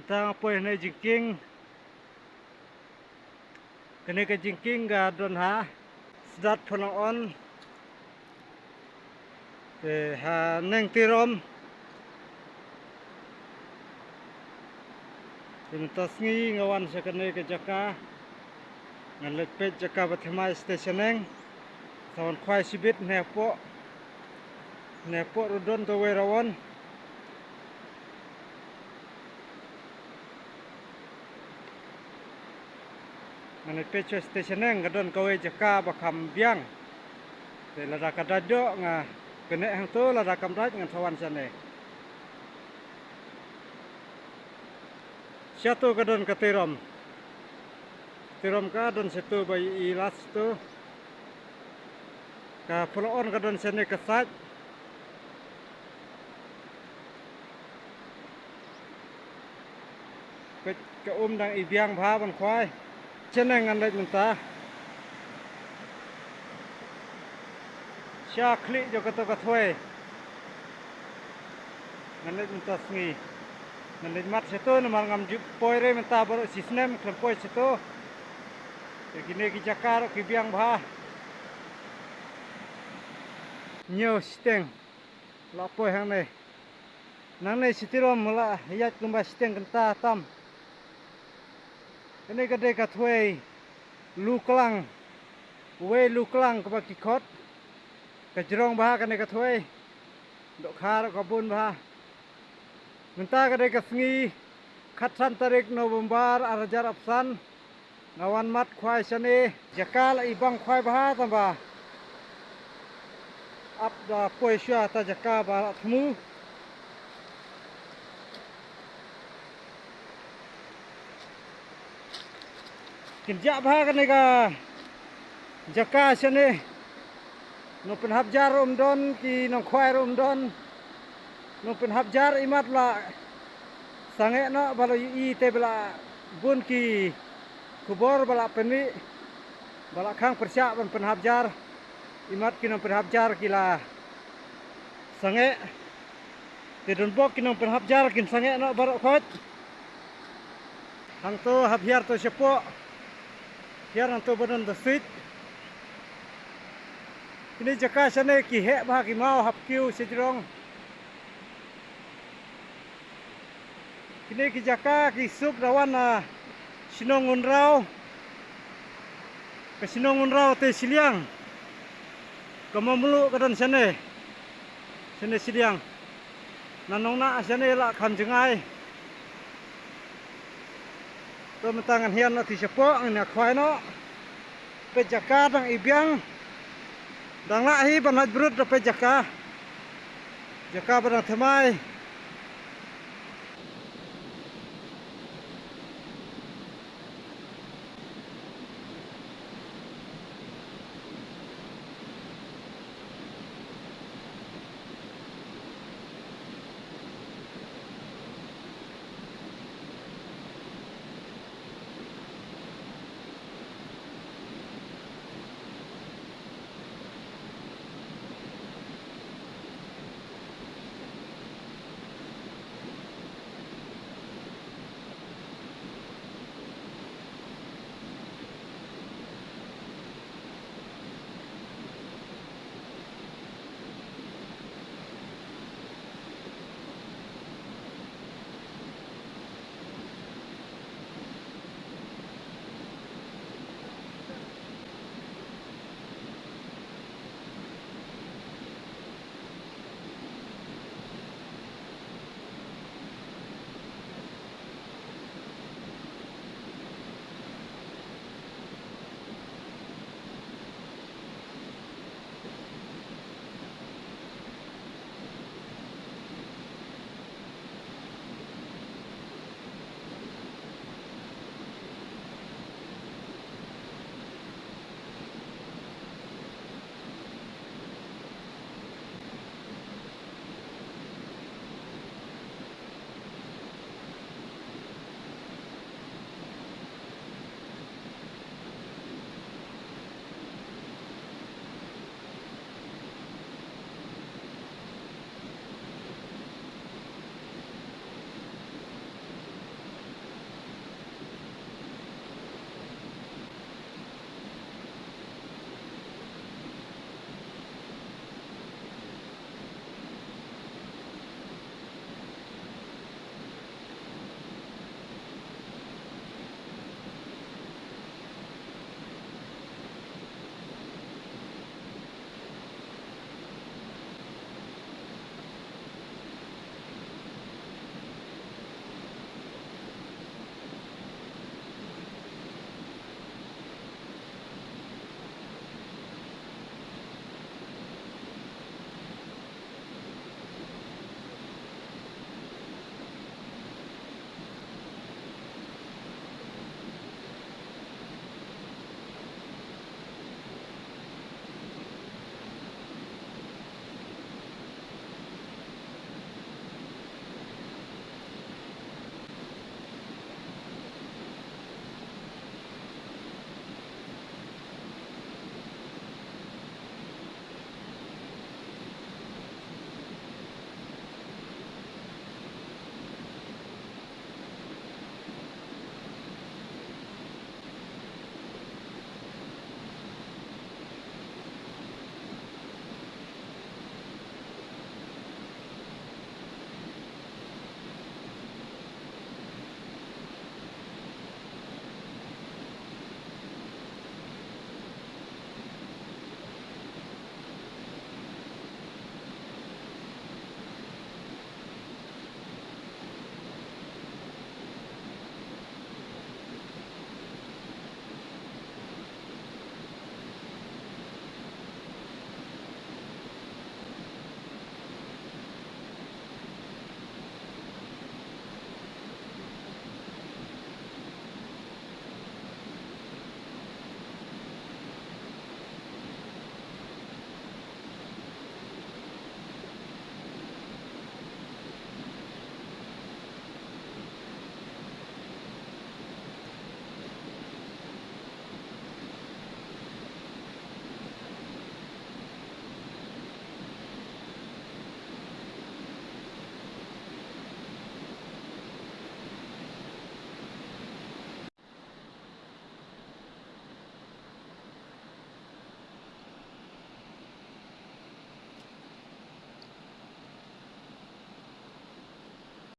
tentang apa yang nak jingking. Kena ke jingking ga don ha sedat phonong on. Ke ha neng tirom. Minta sengi ngawan sa kena ke jaka. Ngan lepet jaka bathmai stationeng. Sawan khwai sibit nepo. Nepo rudon to werawan. Ngan lepet stationeng gadon kawe jaka bakam biang. Te lada kadado nga kena hang tu lada kamraj ngan sawan sane. Satu kadon katirom. Tirom kadon satu bayi ilas tu. Ka pulon kadon sane kesat. Ke dang ibiang bha ban khwai. Sane ngan lek mentah. Sya klik jo kato kathwe. Ngan lek mentah sengi. Ngan mat situ namal ngam poi re mentah baru sisnem klempoi situ. Begini ki jakar ki biang bha. Nyo steng. La poi hang ne. Nang ne sitirom mula yat lumba steng kenta tam. Ini gede kathwe luklang. We luklang ke baki khot. Kejrong bha kene kathwe. Dok khar kabun bha. Mentah gede kasengi khatsan tarik November arajar apsan. Ngawan mat khwai sane jakal ibang khwai bha tamba. Ap da poi sya ta jaka ba thmu. Kerja bha kene ka jaka sane no pen habjar don ki no khwai don no pen habjar imat la sange no balo i te bala bun ki kubor bala penwi bala khang persya ban pen habjar imat ki no pen habjar kila sange te don bok ki no pen habjar kin sange no baro khot hang to habjar to sepo hiar nanto badan the fit. Ini jaka sane ki he bha ki mau hap kiu sejrong. Kini ki jaka ki sup rawan sinongun rau. Ke sinongun rau te siliang. Kamamulu kadon sane. Sane siliang. Nanong na sane la kham jengai. To mentangan hian ti sepo ngna khwai no. Pe jaka dang ibiang. Dang la hi ban hat brut pe jaka. Jaka barang thamai.